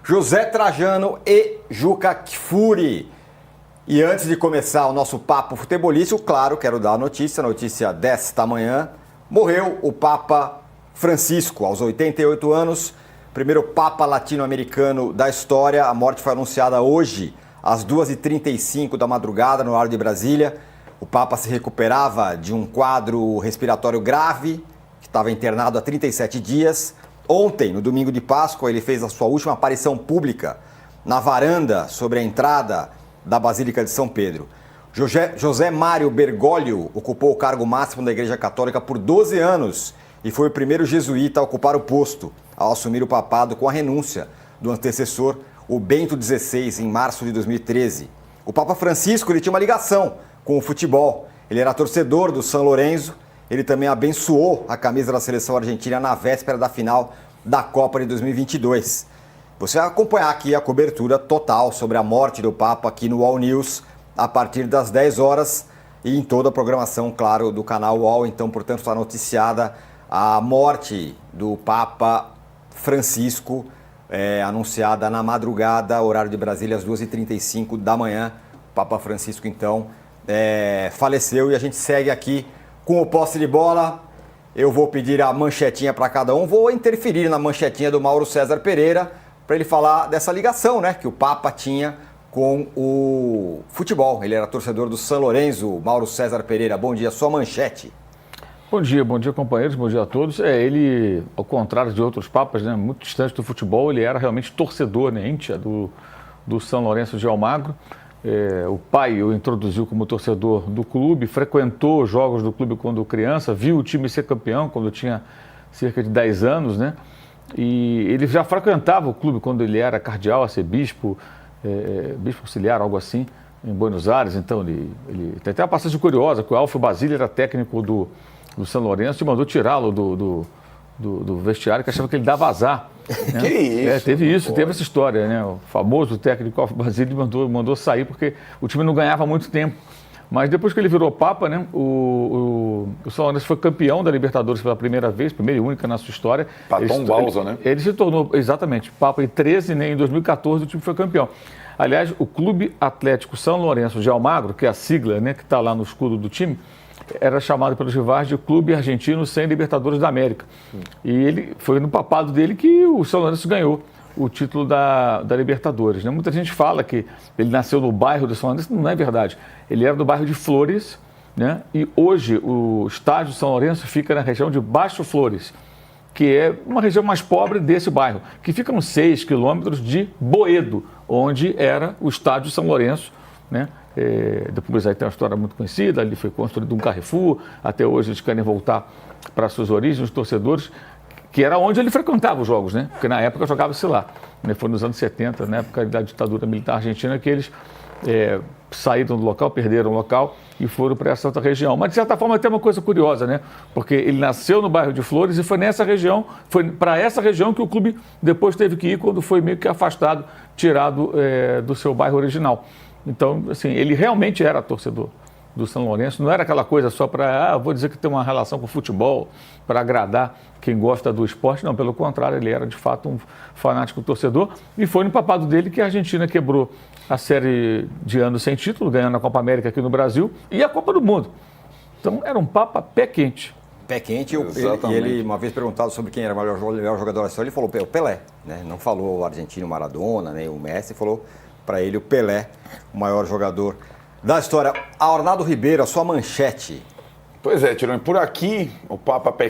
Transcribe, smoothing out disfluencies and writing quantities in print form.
José Trajano e Juca Kfouri. E antes de começar o nosso papo futebolístico, claro, quero dar a notícia desta manhã. Morreu o Papa Francisco, aos 88 anos, primeiro Papa latino-americano da história. A morte foi anunciada hoje, às 2h35 da madrugada, no horário de Brasília. O Papa se recuperava de um quadro respiratório grave, que estava internado há 37 dias. Ontem, no domingo de Páscoa, ele fez a sua última aparição pública na varanda sobre a entrada da Basílica de São Pedro. José Mário Bergoglio ocupou o cargo máximo da Igreja Católica por 12 anos e foi o primeiro jesuíta a ocupar o posto ao assumir o papado com a renúncia do antecessor, o Bento XVI, em março de 2013. O Papa Francisco ele tinha uma ligação com o futebol. Ele era torcedor do São Lourenço. Ele também abençoou a camisa da seleção argentina na véspera da final da Copa de 2022. Você vai acompanhar aqui a cobertura total sobre a morte do Papa aqui no UOL News a partir das 10 horas e em toda a programação, claro, do canal UOL. Então, portanto, está noticiada a morte do Papa Francisco, anunciada na madrugada, horário de Brasília, às 2h35 da manhã. O Papa Francisco, então, faleceu e a gente segue aqui com o posse de bola. Eu vou pedir a manchetinha para cada um. Vou interferir na manchetinha do Mauro César Pereira para ele falar dessa ligação, né, que o Papa tinha com o futebol. Ele era torcedor do São Lourenço. Mauro César Pereira, bom dia. Sua manchete. Bom dia companheiros, bom dia a todos. Ele, ao contrário de outros papas, né, muito distante do futebol, ele era realmente torcedor, né, íntia do São Lourenço de Almagro. O pai o introduziu como torcedor do clube, frequentou os jogos do clube quando criança, viu o time ser campeão quando tinha cerca de 10 anos, né? E ele já frequentava o clube quando ele era cardeal, arcebispo, bispo auxiliar, algo assim, em Buenos Aires. Então ele tem até uma passagem curiosa, que o Alfio Basile era técnico do São Lourenço e mandou tirá-lo do vestiário, que achava que ele dava azar. Né? Que isso? Teve essa história, né? O famoso técnico Alfio Basile mandou sair porque o time não ganhava muito tempo. Mas depois que ele virou Papa, né, o São Lourenço foi campeão da Libertadores pela primeira vez, primeira e única na sua história. Paton Balsa, né? Ele se tornou, exatamente, Papa em 13, né, em 2014 o time foi campeão. Aliás, o Clube Atlético São Lourenço de Almagro, que é a sigla, né, que está lá no escudo do time, era chamado pelos rivais de Clube Argentino sem Libertadores da América. E ele foi no papado dele que o São Lourenço ganhou o título da Libertadores. Né? Muita gente fala que ele nasceu no bairro do São Lourenço, não é verdade. Ele era do bairro de Flores, né? E hoje o estádio São Lourenço fica na região de Baixo Flores, que é uma região mais pobre desse bairro, que fica uns 6 quilômetros de Boedo, onde era o estádio São Lourenço, né? Depois aí tem uma história muito conhecida, ali foi construído um Carrefour, até hoje eles querem voltar para suas origens, os torcedores, que era onde ele frequentava os jogos, né? Porque na época jogava-se lá, né? Foi nos anos 70, na época da ditadura militar argentina, que eles saíram do local, perderam o local e foram para essa outra região. Mas de certa forma tem uma coisa curiosa, né? Porque ele nasceu no bairro de Flores e foi nessa região, foi para essa região que o clube depois teve que ir quando foi meio que afastado, tirado do seu bairro original. Então, assim, ele realmente era torcedor do São Lourenço, não era aquela coisa só para, vou dizer que tem uma relação com o futebol, para agradar quem gosta do esporte. Não, pelo contrário, ele era de fato um fanático torcedor e foi no papado dele que a Argentina quebrou a série de anos sem título, ganhando a Copa América aqui no Brasil e a Copa do Mundo. Então, era um Papa pé quente. Pé quente, e ele, uma vez perguntado sobre quem era o melhor jogador da história, ele falou o Pelé, né? Não falou o argentino Maradona, nem o Messi, falou para ele o Pelé, o maior jogador da história. Arnaldo Ribeiro, a sua manchete. Pois é, Tironi, por aqui o Papa